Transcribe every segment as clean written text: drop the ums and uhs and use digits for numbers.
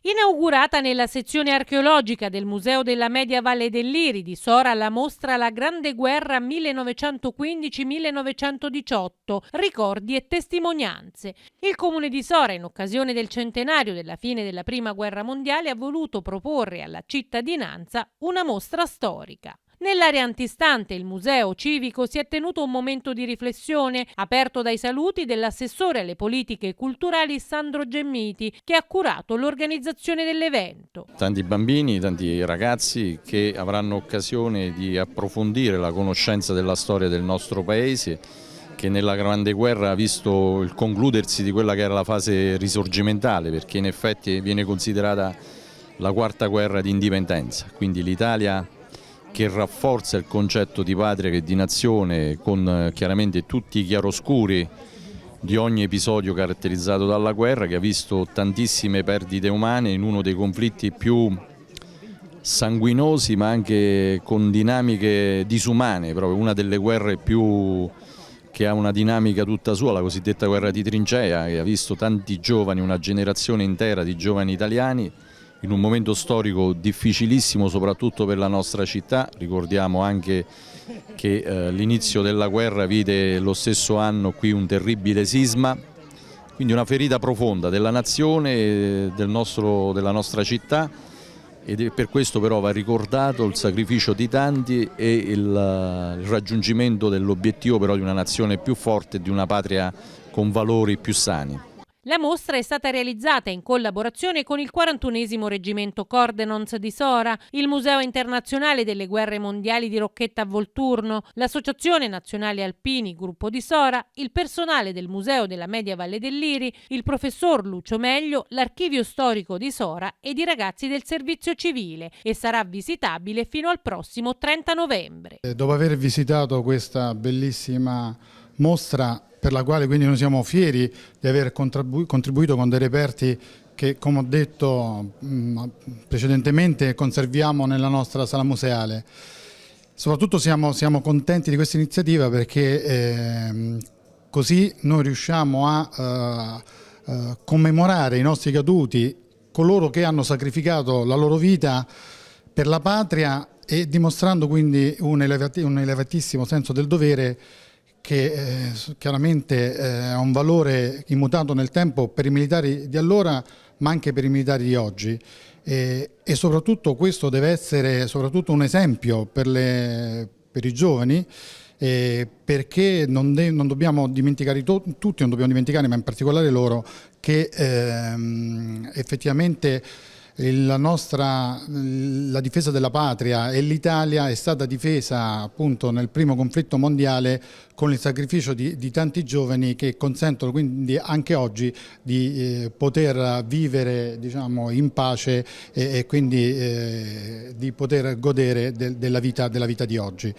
Inaugurata nella sezione archeologica del Museo della Media Valle del Liri di Sora la mostra La Grande Guerra 1915-1918, ricordi e testimonianze. Il Comune di Sora, in occasione del centenario della fine della Prima Guerra Mondiale, ha voluto proporre alla cittadinanza una mostra storica. Nell'area antistante il museo civico si è tenuto un momento di riflessione aperto dai saluti dell'assessore alle politiche culturali Sandro Gemmiti, che ha curato l'organizzazione dell'evento. Tanti bambini, tanti ragazzi che avranno occasione di approfondire la conoscenza della storia del nostro paese, che nella Grande Guerra ha visto il concludersi di quella che era la fase risorgimentale, perché in effetti viene considerata la quarta guerra di indipendenza, quindi l'Italia che rafforza il concetto di patria e di nazione con chiaramente tutti i chiaroscuri di ogni episodio caratterizzato dalla guerra, che ha visto tantissime perdite umane in uno dei conflitti più sanguinosi ma anche con dinamiche disumane, proprio una delle guerre più che ha una dinamica tutta sua, la cosiddetta guerra di trincea, che ha visto tanti giovani, una generazione intera di giovani italiani in un momento storico difficilissimo soprattutto per la nostra città. Ricordiamo anche che l'inizio della guerra vide lo stesso anno qui un terribile sisma, quindi una ferita profonda della nazione, della nostra città, e per questo però va ricordato il sacrificio di tanti e il raggiungimento dell'obiettivo però di una nazione più forte e di una patria con valori più sani. La mostra è stata realizzata in collaborazione con il 41° Reggimento Cordenons di Sora, il Museo Internazionale delle Guerre Mondiali di Rocchetta a Volturno, l'Associazione Nazionale Alpini Gruppo di Sora, il personale del Museo della Media Valle del Liri, il professor Lucio Meglio, l'Archivio Storico di Sora ed i ragazzi del Servizio Civile, e sarà visitabile fino al prossimo 30 novembre. Dopo aver visitato questa bellissima mostra, per la quale quindi noi siamo fieri di aver contribuito con dei reperti che, come ho detto precedentemente, conserviamo nella nostra sala museale. Soprattutto siamo contenti di questa iniziativa perché così noi riusciamo a commemorare i nostri caduti, coloro che hanno sacrificato la loro vita per la patria, e dimostrando quindi un elevatissimo senso del dovere che chiaramente ha un valore immutato nel tempo per i militari di allora ma anche per i militari di oggi, e soprattutto questo deve essere soprattutto un esempio per i giovani, perché non dobbiamo dimenticare tutti, non dobbiamo dimenticare, ma in particolare loro, che effettivamente la difesa della patria e l'Italia è stata difesa appunto nel primo conflitto mondiale con il sacrificio di tanti giovani, che consentono quindi anche oggi di poter vivere, diciamo, in pace e quindi di poter godere della vita di oggi.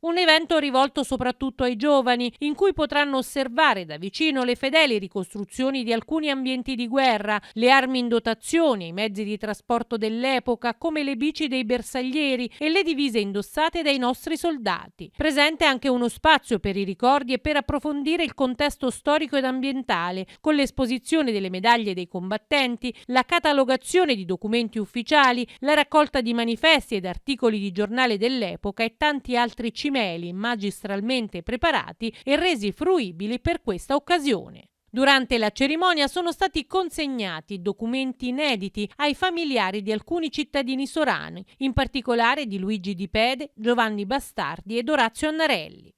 Un evento rivolto soprattutto ai giovani, in cui potranno osservare da vicino le fedeli ricostruzioni di alcuni ambienti di guerra, le armi in dotazione, i mezzi di trasporto dell'epoca, come le bici dei bersaglieri e le divise indossate dai nostri soldati. Presente anche uno spazio per i ricordi e per approfondire il contesto storico ed ambientale, con l'esposizione delle medaglie dei combattenti, la catalogazione di documenti ufficiali, la raccolta di manifesti ed articoli di giornale dell'epoca e tanti altri cimeli magistralmente preparati e resi fruibili per questa occasione. Durante la cerimonia sono stati consegnati documenti inediti ai familiari di alcuni cittadini sorani, in particolare di Luigi Di Pede, Giovanni Bastardi ed Orazio Annarelli.